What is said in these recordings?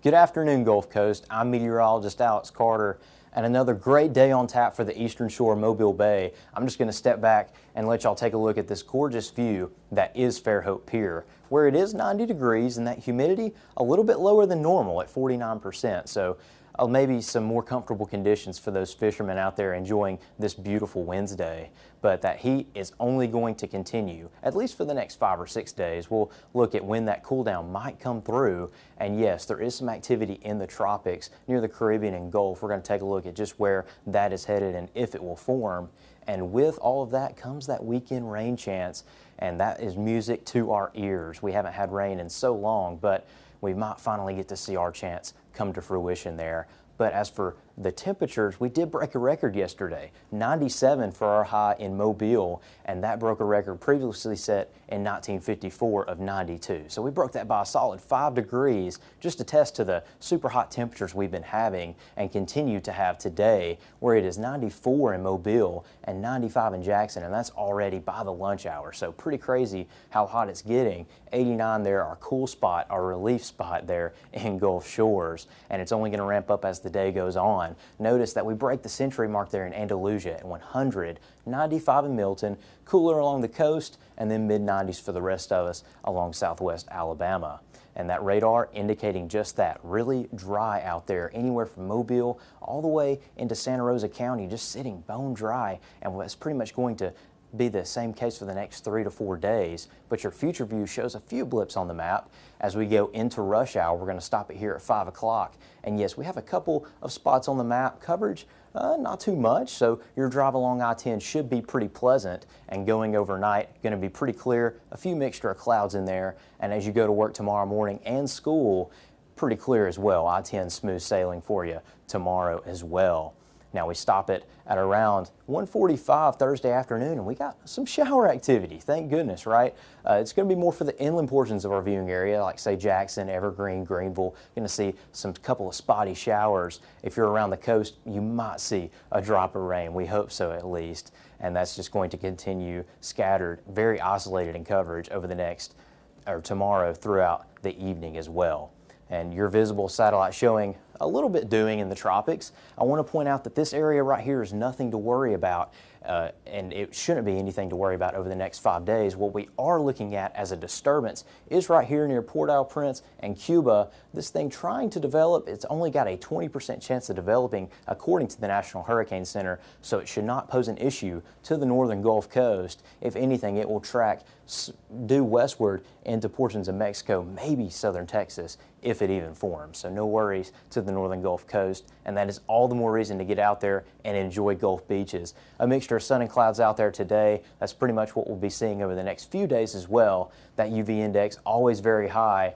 Good afternoon, Gulf Coast. I'm meteorologist Alex Carter, and another great day on tap for the Eastern Shore of Mobile Bay. I'm just going to step back and let y'all take a look at this gorgeous view that is Fairhope Pier, where it is 90 degrees and that humidity a little bit lower than normal at 49%. So maybe some more comfortable conditions for those fishermen out there enjoying this beautiful Wednesday. But that heat is only going to continue, at least for the next 5 or 6 days. We'll look at when that cool down might come through. And yes, there is some activity in the tropics near the Caribbean and Gulf. We're going to take a look at just where that is headed and if it will form. And with all of that comes that weekend rain chance, and that is music to our ears. We haven't had rain in so long, but we might finally get to see our chance come to fruition there. But as for the temperatures, we did break a record yesterday, 97 for our high in Mobile, and that broke a record previously set in 1954 of 92. So we broke that by a solid 5 degrees, just to test to the super hot temperatures we've been having and continue to have today, where it is 94 in Mobile and 95 in Jackson, and that's already by the lunch hour. So pretty crazy how hot it's getting. 89 there, our cool spot, our relief spot there in Gulf Shores, and it's only going to ramp up as the day goes on. Notice that we break the century mark there in Andalusia at 100, 95 in Milton, cooler along the coast, and then mid-90s for the rest of us along southwest Alabama. And that radar indicating just that, really dry out there, anywhere from Mobile all the way into Santa Rosa County, just sitting bone dry, and it's pretty much going to be the same case for the next 3 to 4 days. But your future view shows a few blips on the map. As we go into rush hour, we're going to stop it here at 5 o'clock. And yes, we have a couple of spots on the map. Coverage, not too much, so your drive along I-10 should be pretty pleasant. And going overnight, going to be pretty clear, a few mixture of clouds in there. And as you go to work tomorrow morning and school, pretty clear as well. I-10 smooth sailing for you tomorrow as well. Now we stop it at around 1:45 Thursday afternoon, and we got some shower activity. Thank goodness, right? It's going to be more for the inland portions of our viewing area, like say Jackson, Evergreen, Greenville. You're going to see some couple of spotty showers. If you're around the coast, you might see a drop of rain. We hope so at least, and that's just going to continue scattered, very isolated in coverage over the next or tomorrow throughout the evening as well. And your visible satellite showing a little bit doing in the tropics. I want to point out that this area right here is nothing to worry about, and it shouldn't be anything to worry about over the next 5 days. What we are looking at as a disturbance is right here near Port-au-Prince and Cuba. This thing trying to develop, it's only got a 20% chance of developing according to the National Hurricane Center, so it should not pose an issue to the northern Gulf Coast. If anything, it will track due westward into portions of Mexico, maybe southern Texas, if it even forms. So no worries to the northern Gulf Coast, and that is all the more reason to get out there and enjoy Gulf beaches. A mixture of sun and clouds out there today. That's pretty much what we'll be seeing over the next few days as well. That UV index always very high,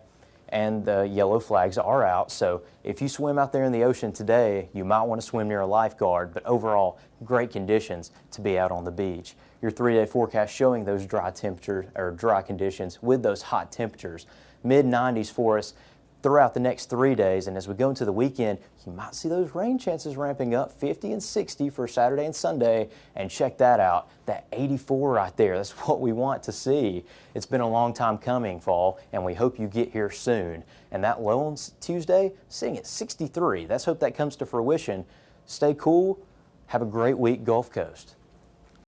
and the yellow flags are out. So if you swim out there in the ocean today, you might want to swim near a lifeguard, but overall, great conditions to be out on the beach. Your 3-day forecast showing those dry temperatures or dry conditions with those hot temperatures. Mid-90s for us throughout the next 3 days, and as we go into the weekend, you might see those rain chances ramping up, 50 and 60 for Saturday and Sunday, and check that out, that 84 right there. That's what we want to see. It's been a long time coming, fall, and we hope you get here soon. And that low on Tuesday, sitting at 63. Let's hope that comes to fruition. Stay cool. Have a great week, Gulf Coast.